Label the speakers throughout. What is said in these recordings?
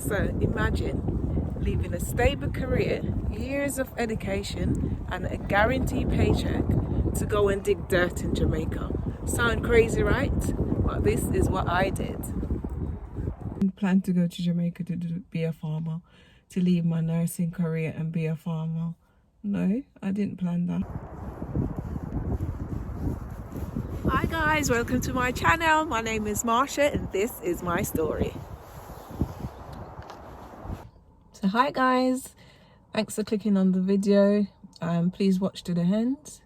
Speaker 1: So imagine leaving a stable career, years of education and a guaranteed paycheck to go and dig dirt in Jamaica. Sound crazy, right? But this is what I did. I planned to go to Jamaica to be a farmer, to leave my nursing career and be a farmer. No, I didn't plan that. Hi guys, welcome to my channel. My name is Marsha and this is my story. So hi guys, thanks for clicking on the video. Please watch to the end.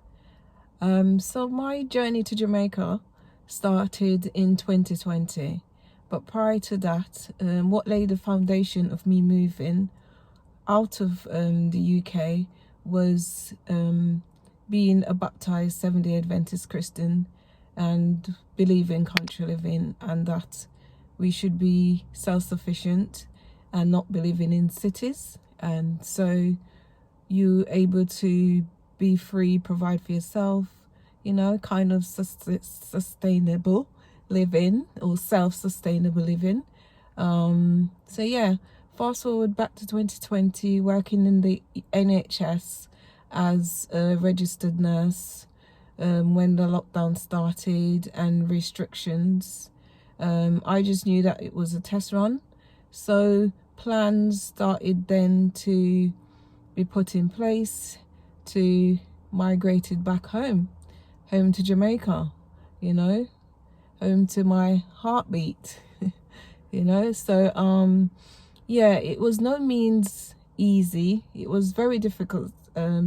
Speaker 1: So my journey to Jamaica started in 2020, but prior to that, what laid the foundation of me moving out of the UK was being a baptized Seventh-day Adventist Christian and believing country living, and that we should be self-sufficient and not be living in cities. And so you're able to be free, provide for yourself, you know, kind of sustainable living or self-sustainable living. So yeah, fast forward back to 2020, working in the NHS as a registered nurse. When the lockdown started and restrictions, I just knew that it was a test run. So plans started then to be put in place to migrated back home to Jamaica, you know, home to my heartbeat, you know. So yeah, it was no means easy. It was very difficult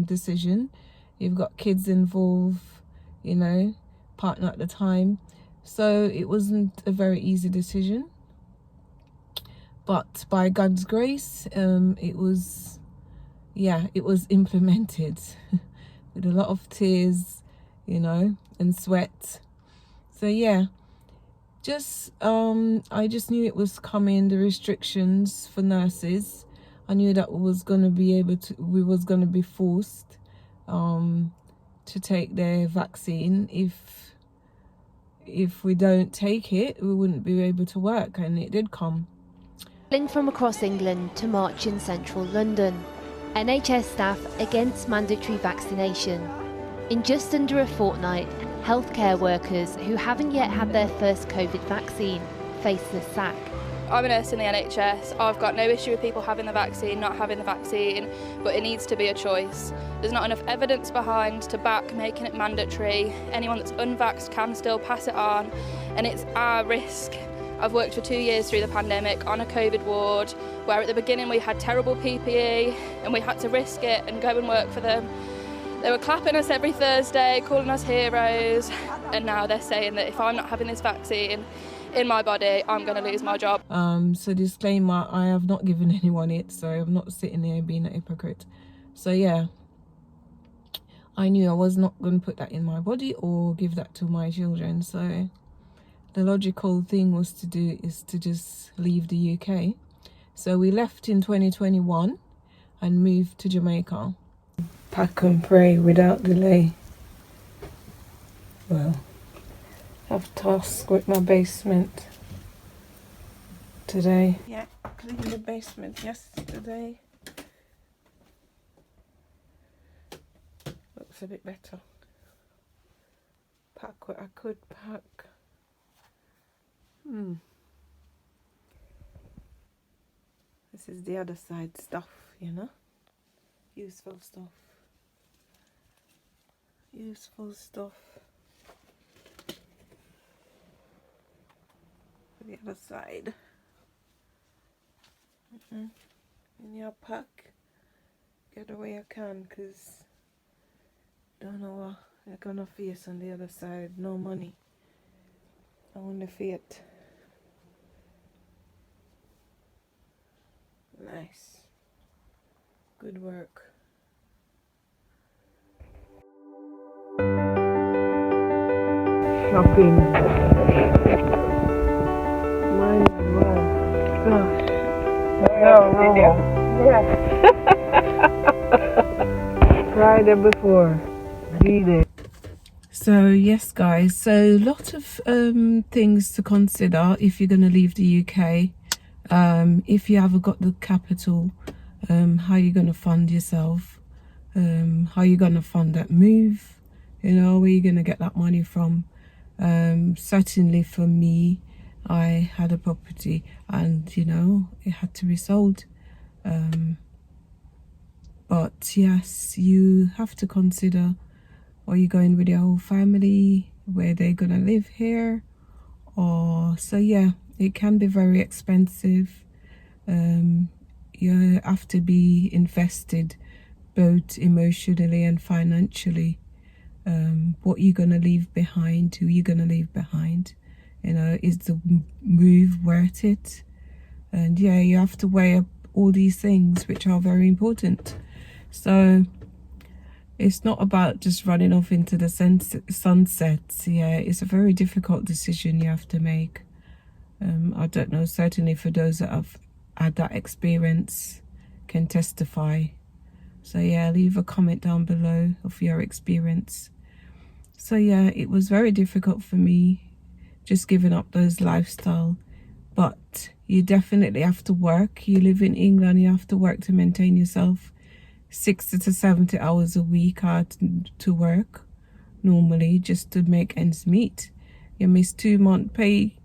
Speaker 1: decision. You've got kids involved, you know, partner at the time, so it wasn't a very easy decision, but by God's grace, it was implemented with a lot of tears, you know, and sweat. So yeah, I just knew it was coming, the restrictions for nurses. I knew that we was going to be forced to take their vaccine. If we don't take it, we wouldn't be able to work, and it did come.
Speaker 2: From across England to march in central London, NHS staff against mandatory vaccination. In just under a fortnight, healthcare workers who haven't yet had their first COVID vaccine face the sack.
Speaker 3: I'm a nurse in the NHS. I've got no issue with people having the vaccine, not having the vaccine, but it needs to be a choice. There's not enough evidence behind to back making it mandatory. Anyone that's unvaxxed can still pass it on, and it's our risk. I've worked for 2 years through the pandemic on a COVID ward, where at the beginning we had terrible PPE and we had to risk it and go and work for them. They were clapping us every Thursday, calling us heroes, and now they're saying that if I'm not having this vaccine in my body, I'm going to lose my job.
Speaker 1: So disclaimer, I have not given anyone it, so I'm not sitting there being a hypocrite. So yeah, I knew I was not going to put that in my body or give that to my children. So the logical thing was to do is to just leave the UK. So we left in 2021 and moved to Jamaica. Pack and pray without delay. Well, I've tasked with my basement today. Yeah, cleaned the basement yesterday. Looks a bit better. Pack what I could pack. This is the other side stuff, you know. Useful stuff. Useful stuff. The other side. In your pack, get away I can, because don't know what you're gonna face on the other side. No money, only fate. Nice, good work. Shopping. Mind well. Gosh. No. Yeah. Tried it before. Read it. So yes guys, so a lot of things to consider if you're going to leave the UK. If you haven't got the capital, how you going to fund yourself? How you going to fund that move? You know, where you going to get that money from? Certainly for me, I had a property and, you know, it had to be sold. But yes, you have to consider, are you going with your whole family? Where they're going to live here? Or, so yeah, it can be very expensive. You have to be invested both emotionally and financially. What you're gonna leave behind, who you're gonna leave behind, you know, is the move worth it? And yeah, you have to weigh up all these things which are very important. So it's not about just running off into the sunset. Yeah, it's a very difficult decision you have to make. I don't know, certainly for those that have had that experience can testify. So yeah, leave a comment down below of your experience. So yeah, it was very difficult for me just giving up those lifestyle, but you definitely have to work. You live in England, you have to work to maintain yourself. 60 to 70 hours a week hard to work normally just to make ends meet. You miss 2 month pay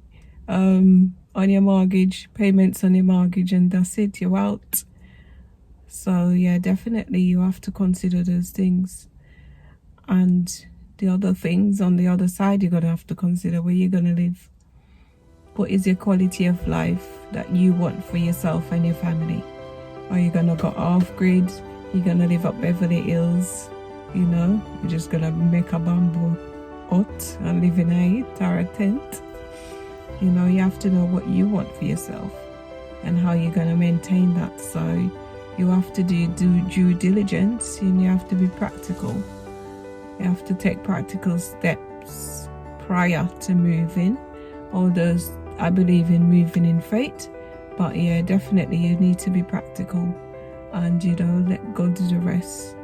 Speaker 1: on your mortgage, payments on your mortgage, and that's it, you're out. So yeah, definitely you have to consider those things. And the other things on the other side, you're gonna have to consider where you're gonna live. What is your quality of life that you want for yourself and your family? Are you gonna go off grid? You're gonna live up Beverly Hills? You know, you're just gonna make a bamboo hut and live in a hut or a tent? You know, you have to know what you want for yourself and how you're gonna maintain that. So you have to do due diligence, and you have to be practical. You have to take practical steps prior to moving. Although I believe in moving in faith, but yeah, definitely you need to be practical and, you know, let God do the rest.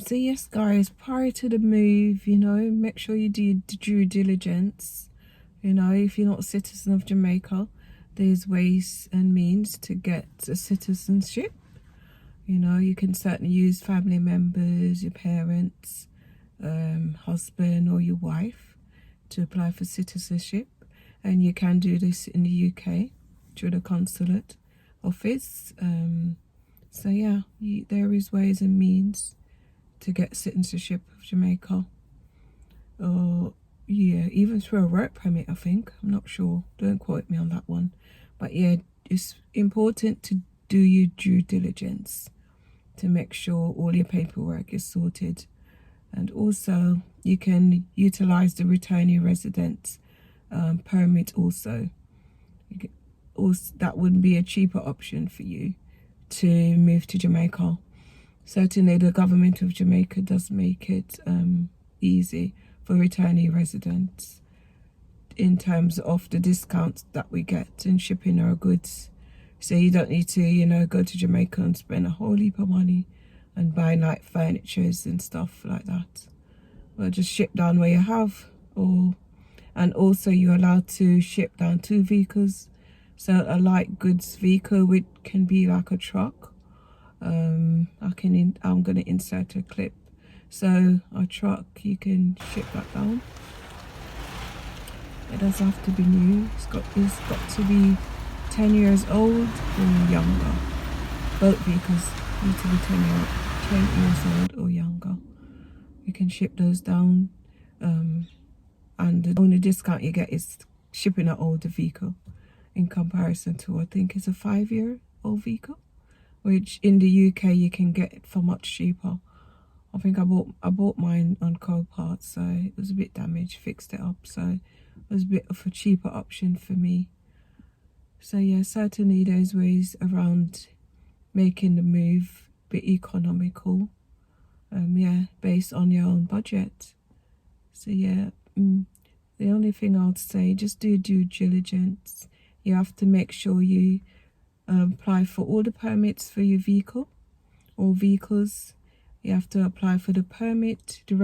Speaker 1: So yes guys, prior to the move, you know, make sure you do due diligence. You know, if you're not a citizen of Jamaica, there's ways and means to get a citizenship. You know, you can certainly use family members, your parents, husband or your wife to apply for citizenship. and you can do this in the UK through the consulate office. So yeah, there is ways and means to get citizenship of Jamaica, or yeah, even through a work permit, I think. I'm not sure, don't quote me on that one, but yeah, it's important to do your due diligence to make sure all your paperwork is sorted. And also you can utilize the returnee resident permit also. That would be a cheaper option for you to move to Jamaica. Certainly the government of Jamaica does make it easy for returnee residents in terms of the discounts that we get in shipping our goods. So you don't need to, you know, go to Jamaica and spend a whole heap of money and buy like furnitures and stuff like that. Well, just ship down where you have. And also you're allowed to ship down 2 vehicles. So a light goods vehicle, which can be like a truck. I'm gonna insert a clip. So a truck, you can ship that down. It doesn't have to be new. It's got to be 10 years old or younger. Both vehicles need to be 10 years old or younger. You can ship those down, and the only discount you get is shipping an older vehicle in comparison to, I think it's a 5-year-old vehicle, which in the UK you can get for much cheaper. I think I bought mine on Co-Parts, so it was a bit damaged, fixed it up, so it was a bit of a cheaper option for me. So yeah, certainly there's ways around making the move a bit economical, yeah, based on your own budget. So yeah, the only thing I'd say, just do due diligence. You have to make sure you apply for all the permits for your vehicle or vehicles. You have to apply for the permit, the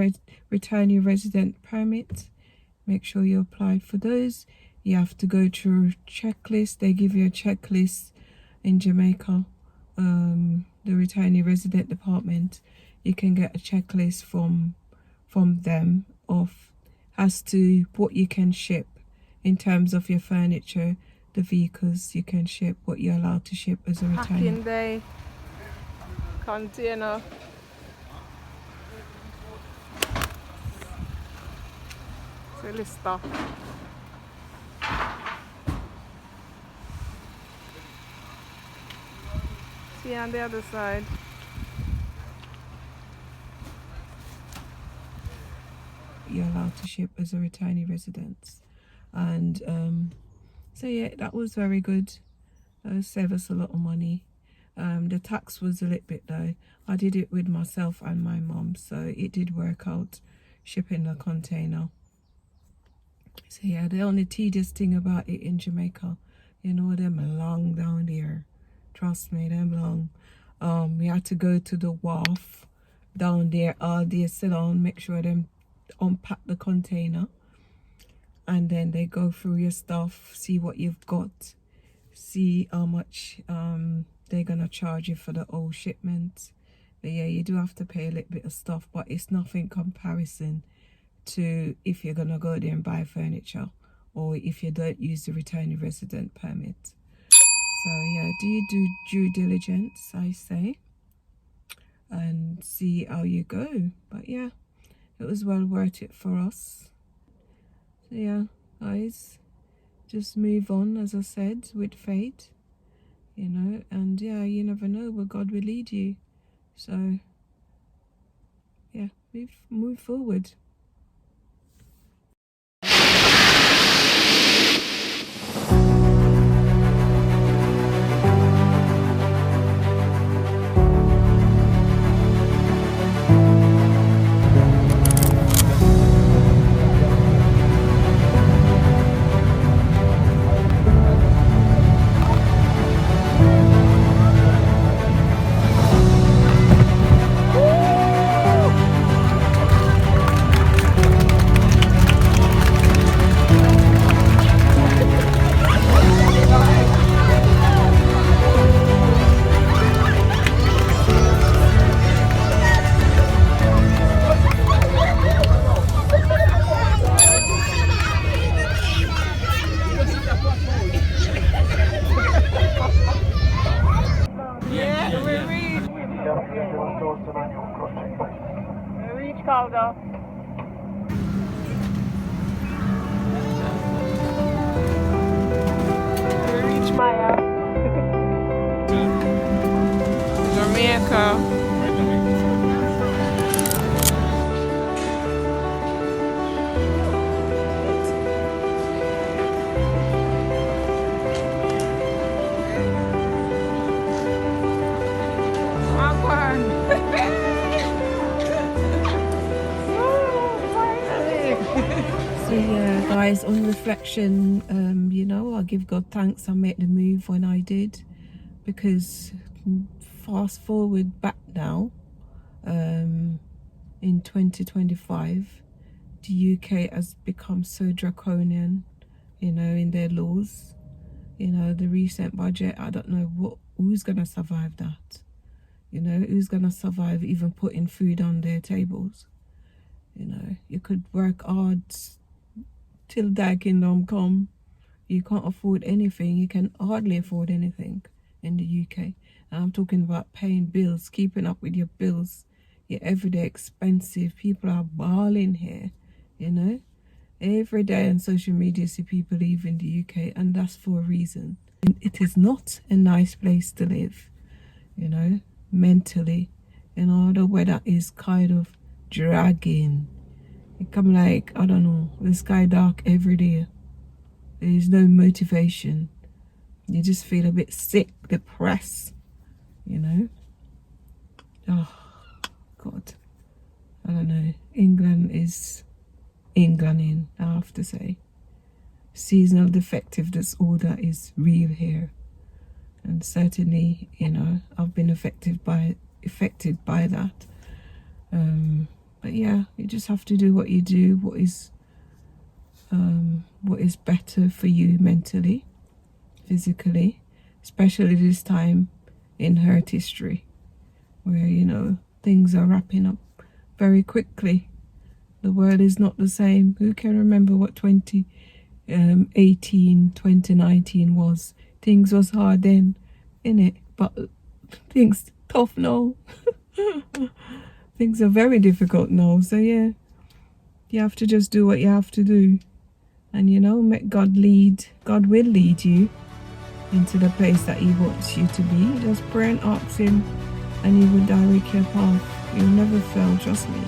Speaker 1: returnee resident permit. Make sure you apply for those. You have to go through a checklist. They give you a checklist in Jamaica, the returnee resident department. You can get a checklist from them of as to what you can ship in terms of your furniture, the vehicles you can ship, what you're allowed to ship as a returnee. Packing bay, container. Really stuff. See on the other side. You're allowed to ship as a returnee residence, and so yeah, that was very good. Save us a lot of money. The tax was a little bit low. I did it with myself and my mom, so it did work out shipping the container. So yeah, the only tedious thing about it in Jamaica, you know, them long down there. Trust me, them long. We had to go to the wharf down there all day, sit down, make sure them unpack the container, and then they go through your stuff, see what you've got, see how much they're gonna charge you for the old shipment. But yeah, you do have to pay a little bit of stuff, but it's nothing comparison to if you're gonna go there and buy furniture, or if you don't use the returnee resident permit. So yeah, do due diligence, I say, and see how you go. But yeah, it was well worth it for us. So yeah, guys, just move on, as I said, with faith, you know, and yeah, you never know where God will lead you. So yeah, move forward. cargo. We reach Maya. Jamaica. So yeah, guys, on reflection, you know, I give God thanks I made the move when I did, because fast forward back now, in 2025, the UK has become so draconian, you know, in their laws. You know, the recent budget, I don't know who's gonna survive that. You know, who's gonna survive even putting food on their tables? You know, you could work hard till thy kingdom come. You can't afford anything. You can hardly afford anything in the UK. And I'm talking about paying bills, keeping up with your bills, your everyday expensive. People are balling here, you know. Every day on social media, see people leaving the UK, and that's for a reason. It is not a nice place to live, you know, mentally. You know, the weather is kind of dragging. It come like, I don't know, the sky dark every day. There is no motivation. You just feel a bit sick, depressed, you know. Oh, God. I don't know. England is Englanding, I have to say. Seasonal defective disorder is real here. And certainly, you know, I've been affected by that. But yeah, you just have to do what you do, what is better for you mentally, physically, especially this time in Earth history, where, you know, things are wrapping up very quickly. The world is not the same. Who can remember what 2019 was? Things was hard then, innit? But things tough now. Things are very difficult now. So yeah, you have to just do what you have to do. And, you know, make God lead. God will lead you into the place that he wants you to be. Just pray and ask him, and he will direct your path. You'll never fail, trust me.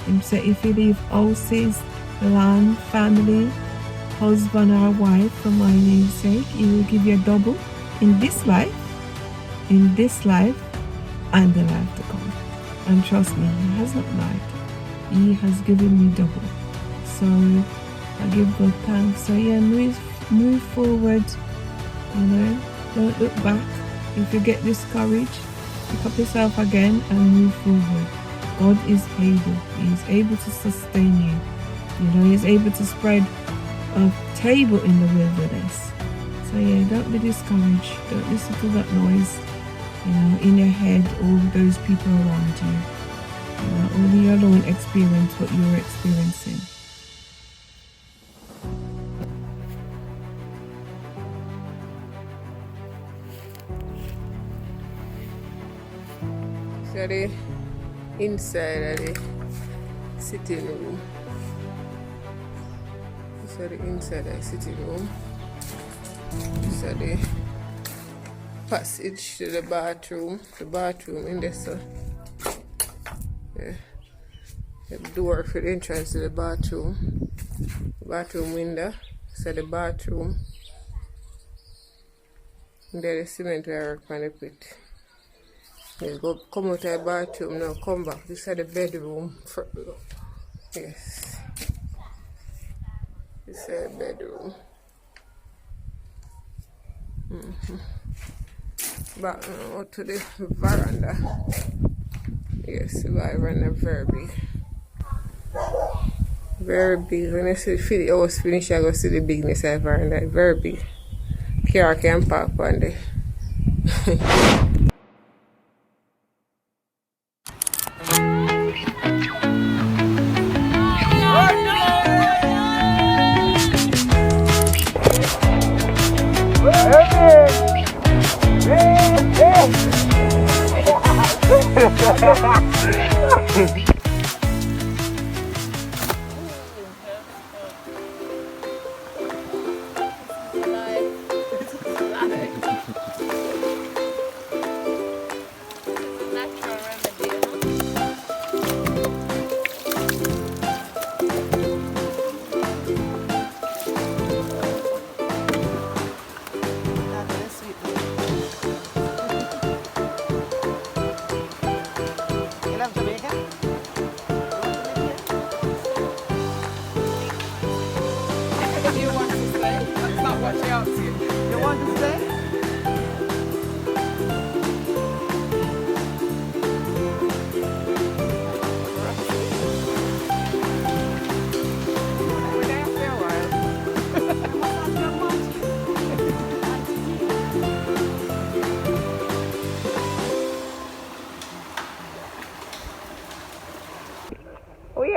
Speaker 1: Him say, if you leave houses, land, family, husband or wife for my name's sake, he will give you double in this life, and the life to come. And trust me, he has not lied. He has given me double. So I give God thanks. So yeah, move forward, you know, don't look back. If you get discouraged, pick up yourself again and move forward. God is able. He is able to sustain you. You know, he's able to spread a table in the wilderness. So yeah, don't be discouraged. Don't listen to that noise, you know, in your head, or those people around you. You know, only you alone experience what you're experiencing. So the inside of the sitting room. So the inside of the sitting room. So the passage to the bathroom. The bathroom in there, so yeah. The door for the entrance to the bathroom. Bathroom window. So the bathroom. And there the cement where I work on the pit. You go come out of the bathroom now, come back. This is the bedroom. Yes. This is the bedroom. Back now to the veranda. Yes, the veranda very big. Very big. When I see the house finish, I go see the bigness of the veranda. Very big. Car can park on there.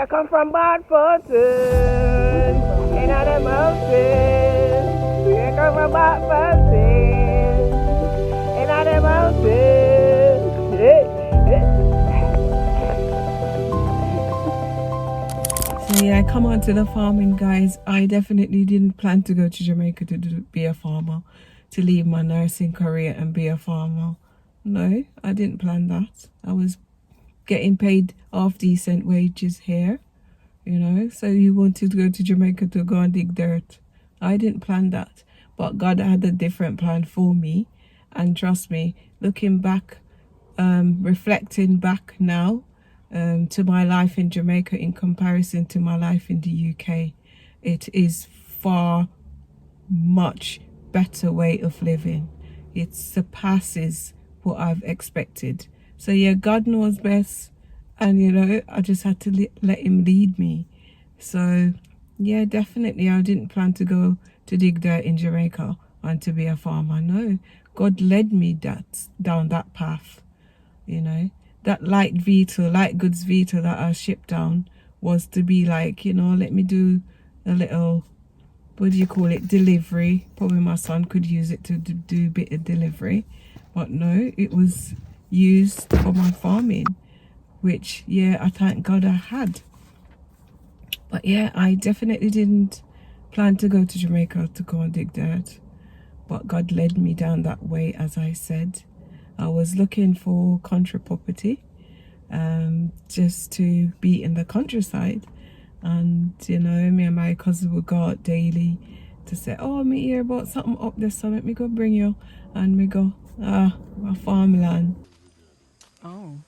Speaker 1: come from bad fortune. In the mountains. We come from bad fortune. In the mountains. So yeah, come on to the farming, guys. I definitely didn't plan to go to Jamaica to be a farmer, to leave my nursing career and be a farmer. No, I didn't plan that. I was getting paid half decent wages here, you know. So you wanted to go to Jamaica to go and dig dirt. I didn't plan that, but God had a different plan for me. And trust me, looking back, reflecting back now, to my life in Jamaica in comparison to my life in the UK, it is far much better way of living. It surpasses what I've expected. So yeah, God knows best, and you know, I just had to let him lead me. So yeah, definitely I didn't plan to go to dig dirt in Jamaica and to be a farmer. No, God led me down that path, you know. That light goods vehicle that I shipped down was to be like, you know, let me do a little, what do you call it, delivery. Probably my son could use it to do a bit of delivery, but no, it was used for my farming, which yeah, I thank God I had. But yeah, I definitely didn't plan to go to Jamaica to go and dig dirt, but God led me down that way. As I said, I was looking for country property, just to be in the countryside. And you know, me and my cousin would go out daily to say, oh, me hear about something up there, so let me go bring you. And we go, my farmland. Oh,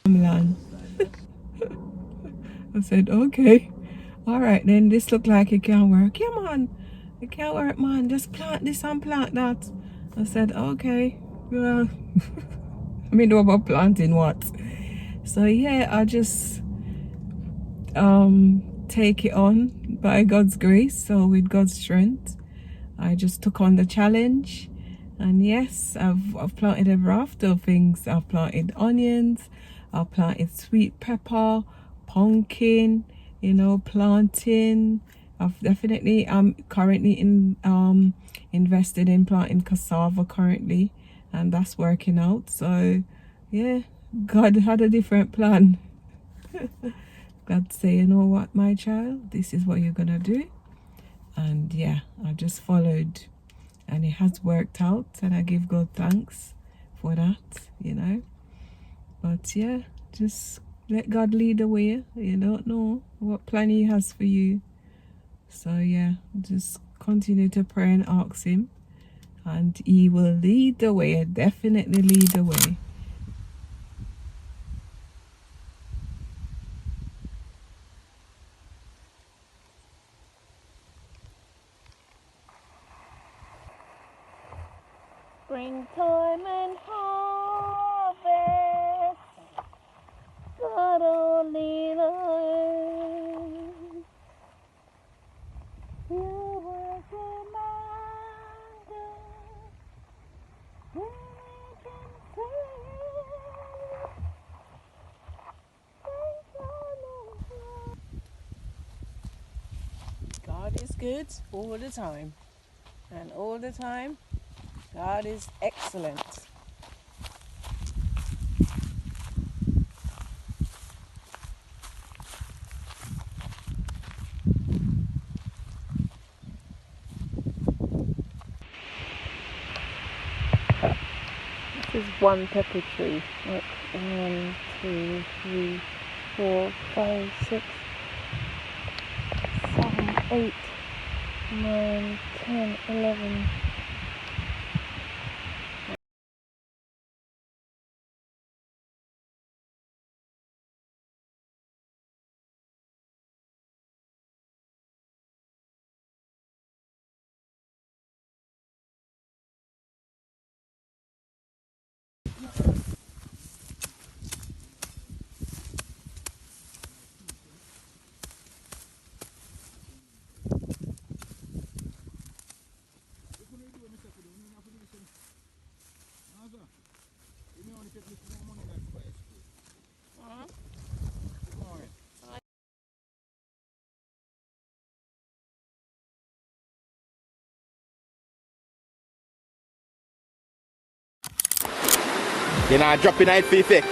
Speaker 1: farmland. I said, okay, all right then, this look like it can work. Yeah man, it can work man, just plant this and plant that. I said, okay, well, I mean, know about planting what. So yeah, I just take it on by God's grace, so with God's strength I just took on the challenge. And yes, I've planted a raft of things. I've planted onions, I've planted sweet pepper, pumpkin, you know, planting. I'm currently invested in planting cassava currently, and that's working out. So yeah, God had a different plan. God say, you know what, my child, this is what you're gonna do. And yeah, I just followed, and it has worked out, and I give God thanks for that, you know. But yeah, just let God lead the way. You don't know what plan he has for you. So yeah, just continue to pray and ask him, and he will lead the way, definitely lead the way. Springtime and harvest, God only knows. You were reminded when we can say God is good all the time, and all the time God is excellent. This is one pepper tree. Look, 1, 2, 3, 4, 5, 6, 7, 8, 9, 10, 11.
Speaker 4: You know, dropping it for effect.